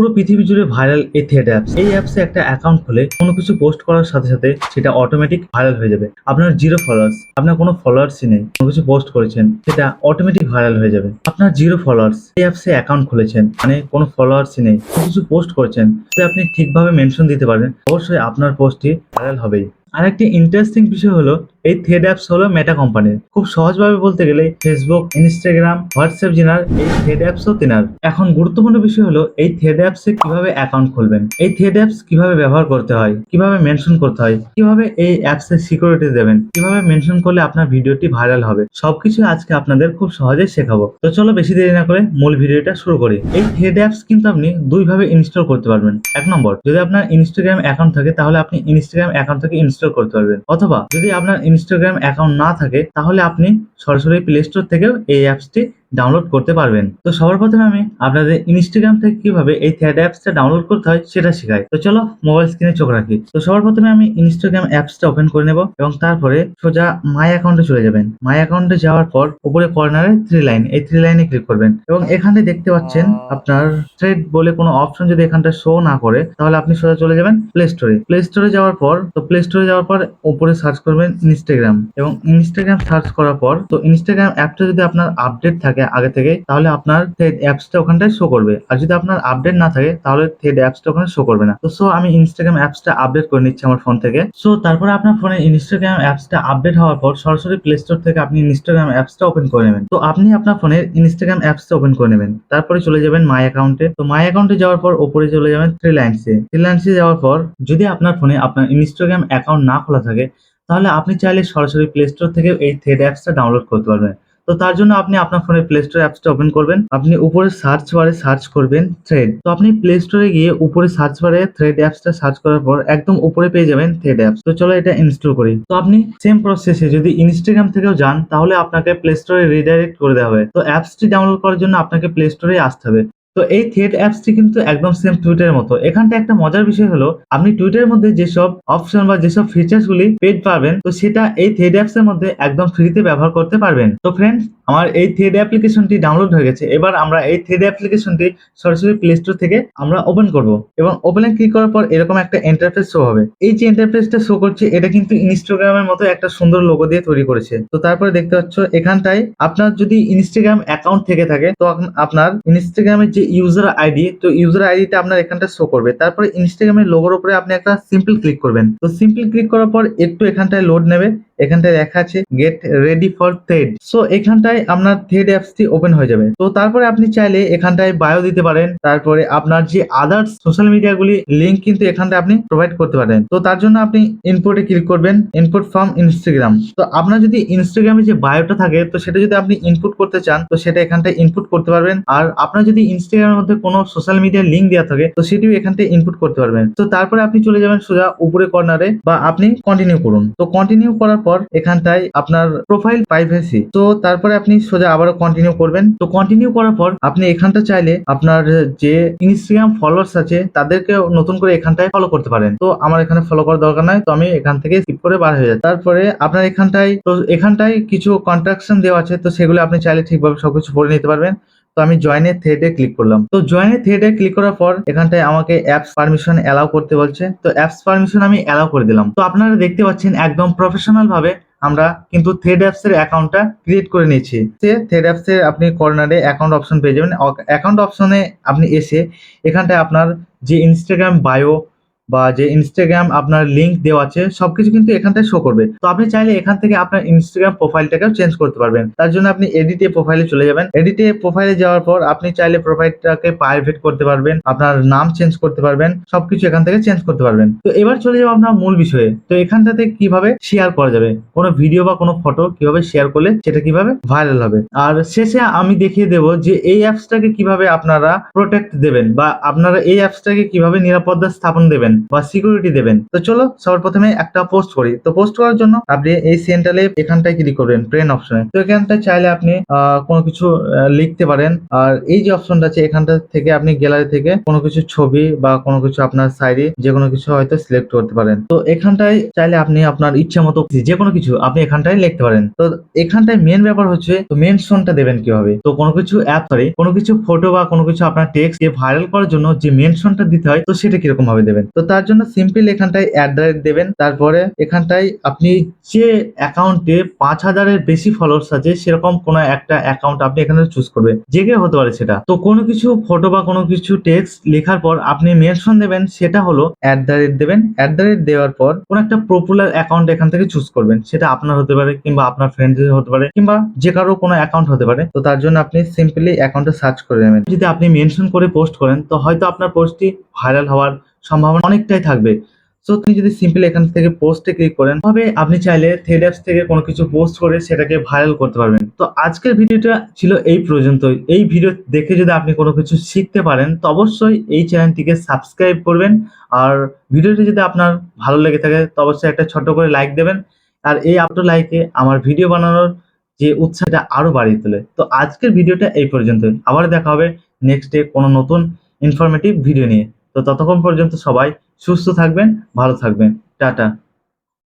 পুরো পৃথিবী জুড়ে ভাইরাল এই থ্রেড অ্যাপস। এই অ্যাপসে একটা অ্যাকাউন্ট খুলে কোনো কিছু পোস্ট করার সাথে সাথে সেটা অটোমেটিক ভাইরাল হয়ে যাবে। আপনার জিরো ফলোয়ার্স, আপনার কোনো ফলোয়ার্সই নেই, কোনো কিছু পোস্ট করেছেন সেটা অটোমেটিক ভাইরাল হয়ে যাবে। আপনার জিরো ফলোয়ার্স, এই অ্যাপসে অ্যাকাউন্ট খুলেছেন মানে কোনো ফলোয়ার্সই নেই, কোনো কিছু পোস্ট করেছেন সেটা আপনি ঠিকভাবে মেনশন দিতে পারবেন, অবশ্যই আপনার পোস্টটি ভাইরাল হবেই। আরেকটি ইন্টারেস্টিং বিষয় হলো এই থ্রেড অ্যাপস হলো মেটা কোম্পানির। খুব সহজভাবে বলতে গেলে ফেসবুক, ইনস্টাগ্রাম, হোয়াটসঅ্যাপ জিনার এই থ্রেড অ্যাপসও তেনার। এখন গুরুত্বপূর্ণ বিষয় হলো এই থ্রেড অ্যাপসে কিভাবে অ্যাকাউন্ট খুলবেন, এই থ্রেড অ্যাপস কিভাবে ব্যবহার করতে হয়, কিভাবে মেনশন করতে হয়, কিভাবে এই অ্যাপসের সিকিউরিটি দেবেন, কিভাবে মেনশন করলে আপনার ভিডিওটি ভাইরাল হবে, সবকিছু আজকে আপনাদের খুব সহজে শেখাবো। তো চলো বেশি দেরি না করে মূল ভিডিওটা শুরু করি। এই থ্রেড অ্যাপস কিন্তু আপনি দুইভাবে ইনস্টল করতে পারবেন। এক নম্বর, যদি আপনার ইনস্টাগ্রাম অ্যাকাউন্ট থাকে তাহলে আপনি ইনস্টাগ্রাম অ্যাকাউন্ট থেকে ইনস্টল করতে পারবেন, অথবা যদি আপনার ইনস্টাগ্রাম অ্যাকাউন্ট না থাকে তাহলে আপনি সরাসরি প্লে স্টোর থেকেও এই অ্যাপসটি ডাউনলোড করতে পারবেন। তো সবার প্রথমে আমি আপনাদের ইনস্টাগ্রাম থেকে কিভাবে এই থ্রেড অ্যাপসটা ডাউনলোড করতে হয় সেটা শেখাই। তো চলো মোবাইল স্ক্রিনে চোখ রাখি। তো সবার প্রথমে আমি ইনস্টাগ্রাম অ্যাপসটা ওপেন করে নেব এবং তারপরে সোজা মাই অ্যাকাউন্টে চলে যাবেন। মাই অ্যাকাউন্টে যাওয়ার পর উপরে কর্নারে থ্রি লাইন, এই থ্রি লাইনে ক্লিক করবেন এবং এখানে দেখতে পাচ্ছেন আপনার থ্রেড বলে কোনো অপশন যদি এখানটা শো না করে তাহলে আপনি সোজা চলে যাবেন প্লে স্টোরে। প্লে স্টোরে যাওয়ার পর উপরে সার্চ করবেন ইনস্টাগ্রাম এবং ইনস্টাগ্রাম সার্চ করার পর তো ইনস্টাগ্রাম অ্যাপটা যদি আপনার আপডেট থাকে আগে থেকে তাহলে আপনার থ্রেড অ্যাপসটা ওখানটায় শো করবে, আর যদি আপনার আপডেট না থাকে তাহলে থ্রেড অ্যাপসটা ওখানে শো করবে না। তো সো আমি ইনস্টাগ্রাম অ্যাপসটা আপডেট করে নিচ্ছি আমার ফোন থেকে। সো তারপরে আপনার ফোনে ইনস্টাগ্রাম অ্যাপসটা আপডেট হওয়ার পর সরাসরি প্লে স্টোর থেকে আপনি ইনস্টাগ্রাম অ্যাপসটা ওপেন করে নেবেন। তো আপনি আপনার ফোনের ইনস্টাগ্রাম অ্যাপসটা ওপেন করে নেবেন, তারপরে চলে যাবেন মাই অ্যাকাউন্টে। তো মাই অ্যাকাউন্টে যাওয়ার পর উপরে চলে যাবেন থ্রি লাইনসে যাওয়ার পর যদি আপনার ফোনে আপনার ইনস্টাগ্রাম অ্যাকাউন্ট না খোলা থাকে তাহলে আপনি চাইলে সরাসরি প্লে স্টোর থেকে এই থ্রেড অ্যাপসটা ডাউনলোড করতে পারবেন। তো তার জন্য আপনি আপনার ফোনে প্লে স্টোর অ্যাপসটা ওপেন করবেন, আপনি উপরে সার্চ বারে সার্চ করবেন থ্রেড। তো আপনি প্লে স্টোরে গিয়ে উপরে সার্চ বারে থ্রেড অ্যাপসটা সার্চ করার পর একদম উপরে পেয়ে যাবেন থ্রেড অ্যাপস। তো চলো এটা ইনস্টল করি। তো আপনি সেম প্রসেসে যদি ইনস্টাগ্রাম থেকেও যান তাহলে আপনাকে প্লে স্টোরে রিডাইরেক্ট করে দেওয়া হবে। তো অ্যাপসটি ডাউনলোড করার জন্য আপনাকে প্লে স্টোরে আসতে হবে। তো এই থ্রেড অ্যাপসটি কিন্তু একদম সেম টুইটারের মতো। এখানটা একটা মজার বিষয় হলো আপনি টুইটারের মধ্যে যেসব অপশন বা যেসব ফিচার্স গুলি পেড পাবেন তো সেটা এই থ্রেড অ্যাপস এর মধ্যে একদম ফ্রিতে ব্যবহার করতে পারবেন। তো ফ্রেন্ডস, আমার এই থ্রেড অ্যাপ্লিকেশনটি ডাউনলোড হয়ে গেছে। এবার আমরা এই থ্রেড অ্যাপ্লিকেশনটি সরাসরি প্লে স্টোর থেকে আমরা ওপেন করব এবং ওপেনে ক্লিক করার পর এরকম একটা ইন্টারফেস শো হবে। এই যে ইন্টারফেসটা শো করছে এটা কিন্তু ইনস্টাগ্রামের মতো একটা সুন্দর লোগো দিয়ে তৈরি করেছে। তো তারপরে দেখতে পাচ্ছ এখানটায় আপনার যদি ইনস্টাগ্রাম অ্যাকাউন্ট থেকে থাকে তো আপনার ইনস্টাগ্রামের যে ইউজার আইডি, তো ইউজার আইডিটা আপনার এখানটা শো করবে। তারপরে ইনস্টাগ্রামের লোগোর উপরে আপনি একটা সিম্পল ক্লিক করবেন। তো সিম্পল ক্লিক করার পর একটু এখানটায় লোড নেবে, এখানটায় লেখা আছে get ready for thread. So এখানটায় আপনার থ্রেড অ্যাপসটি ওপেন হয়ে যাবে। তো তারপরে আপনি চাইলে এখানটায় বায়ো দিতে পারেন, তারপরে আপনার যে আদার্স সোশ্যাল মিডিয়াগুলি লিংক কিন্তু এখানটায় আপনি প্রোভাইড করতে পারেন। তো তার জন্য আপনি ইনপুটে ক্লিক করবেন, ইনপুট ফ্রম ইনস্টাগ্রাম। তো আপনার যদি ইনস্টাগ্রামে যে বায়োটা থাকে তো সেটা যদি আপনি ইনপুট করতে চান তো সেটা এখানটায় ইনপুট করতে পারবেন। আর আপনার যদি ইনস্টাগ্রামের মধ্যে কোনো সোশ্যাল মিডিয়ার লিংক দেওয়া থাকে তো সেটিও এখানটায় ইনপুট করতে পারবেন। তো তারপরে আপনি চলে যাবেন সোজা উপরে কর্নারে বা আপনি কন্টিনিউ করুন। তো কন্টিনিউ করার পর এখানটায় আপনার প্রোফাইল প্রাইভেসি, তো তারপরে আপনি সোজা আবারও কন্টিনিউ করবেন। তো কন্টিনিউ করার পর আপনি এখানটা চাইলে আপনার যে ইনস্টাগ্রাম ফলোয়ার্স আছে তাদেরকে নতুন করে এখানটায় ফলো করতে পারেন। তো আমার এখানে ফলো করার দরকার নাই, তো আমি এখান থেকে স্কিপ করে বার হয়ে যাই। তারপরে আপনার এখানটায় কিছু কন্ট্রাকশন দেওয়া আছে, তো সেগুলো আপনি চাইলে ঠিকভাবে সবকিছু পড়ে নিতে পারবেন। তো আমি জয়েনের থ্রেডে ক্লিক করলাম। তো জয়েনের থ্রেডে ক্লিক করার পর এখানটায় আমাকে অ্যাপস পারমিশন অ্যালাউ করতে বলছে। তো অ্যাপস পারমিশন আমি অ্যালাউ করে দিলাম। তো আপনারা দেখতে পাচ্ছেন একদম প্রফেশনাল ভাবে আমরা কিন্তু থ্রেড অ্যাপস এর অ্যাকাউন্টটা ক্রিয়েট করে নিয়েছি। থ্রেড অ্যাপস এর আপনি কর্নারে অ্যাকাউন্ট অপশন পেয়ে যাবেন। অ্যাকাউন্ট অপশনে আপনি এসে এখানটায় আপনার যে ইনস্টাগ্রাম বায়ো বা যে ইনস্টাগ্রাম আপনার লিংক দেওয়া আছে সবকিছু কিন্তু এখানটায় শো করবে। তো আপনি চাইলে এখান থেকে আপনার ইনস্টাগ্রাম প্রোফাইলটাকেও চেঞ্জ করতে পারবেন। তার জন্য আপনি এডিটে প্রোফাইলে চলে যাবেন। এডিটে প্রোফাইলে যাওয়ার পর আপনি চাইলে প্রোফাইলটাকে প্রাইভেট করতে পারবেন, আপনার নাম চেঞ্জ করতে পারবেন, সবকিছু এখান থেকে চেঞ্জ করতে পারবেন। তো এবার চলে যাবো আপনার মূল বিষয়ে। তো এখানটাতে কিভাবে শেয়ার করা যাবে, কোনো ভিডিও বা কোনো ফটো কিভাবে শেয়ার করলে সেটা কিভাবে ভাইরাল হবে। আর শেষে আমি দেখিয়ে দেবো যে এই অ্যাপসটাকে কিভাবে আপনারা প্রোটেক্ট দেবেন বা আপনারা এই অ্যাপসটাকে কিভাবে নিরাপত্তা স্থাপন দেবেন। বা সিকিউরিটি দেবেন। তো চলো সবার প্রথমে একটা পোস্ট করি। তো পোস্ট করার জন্য আপনি এই সেন্টারে এখানটায় ক্লিক করবেন পেন অপশনে। তো এখানটায় চাইলে আপনি কোনো কিছু লিখতে পারেন। আর এই যে অপশনটা আছে এখানটা থেকে আপনি গ্যালারি থেকে কোনো কিছু ছবি বা কোনো কিছু আপনার সাইডে যে কোনো কিছু হয়তো সিলেক্ট করতে পারেন। তো এখানটায় চাইলে আপনি আপনার ইচ্ছা মতো যে কোনো কিছু আপনি এখানটায় লিখতে পারেন। তো এখানটায় মেন ব্যাপার হচ্ছে তো মেনশনটা দেবেন কিভাবে। তো কোনো কিছু অ্যাপ কোনো কিছু ফটো বা কোনো কিছু আপনার টেক্সট কে ভাইরাল করার জন্য যে মেনশনটা দিতে হয় তো সেটা কিরকম ভাবে দেবেন। তো তার জন্য সিম্পল এখানটায় দেবেন। তারপরে এখানটায় আপনি যে অ্যাকাউন্টে 5,000-এর বেশি ফলোয়ার্স আছে সেরকম কোনো একটা অ্যাকাউন্ট আপনি এখানে চুজ করবেন, যে কেউ হতে পারে সেটা। তো কোনো কিছু ফটো বা কোনো কিছু টেক্সট লেখার পর আপনি মেনশন দেবেন, সেটা হলো দেবেন। দেওয়ার পর কোন একটা পপুলার অ্যাকাউন্ট এখান থেকে চুজ করবেন, সেটা আপনার হতে পারে কিংবা আপনার ফ্রেন্ডদের হতে পারে কিংবা যে কারো কোনো অ্যাকাউন্ট হতে পারে। তো তার জন্য আপনি সিম্পলি অ্যাকাউন্টটা সার্চ করে নেবেন। যদি আপনি মেনশন করে পোস্ট করেন তো হয়তো আপনার পোস্টটি ভাইরাল হওয়ার সম্ভাবনা অনেকটাই থাকবে। সো আপনি যদি সিম্পলি এখান থেকে পোস্টে ক্লিক করেন তবে আপনি চাইলে থ্রেড অ্যাপস থেকে কোনো কিছু পোস্ট করে সেটাকে ভাইরাল করতে পারবেন। তো আজকের ভিডিওটা ছিল এই পর্যন্তই। এই ভিডিও দেখে যদি আপনি কোনো কিছু শিখতে পারেন তো অবশ্যই এই চ্যানেলটিকে সাবস্ক্রাইব করবেন। আর ভিডিওটি যদি আপনার ভালো লেগে থাকে তো অবশ্যই একটা ছোট্ট করে লাইক দেবেন। আর এই আপনার লাইকে আমার ভিডিও বানানোর যে উৎসাহটা আরো বাড়িয়ে তোলে। তো আজকের ভিডিওটা এই পর্যন্তই। আবার দেখা হবে নেক্সট ডে কোনো নতুন ইনফরমেটিভ ভিডিও নিয়ে। তো ততক্ষণ পর্যন্ত সবাই সুস্থ থাকবেন, ভালো থাকবেন। টাটা।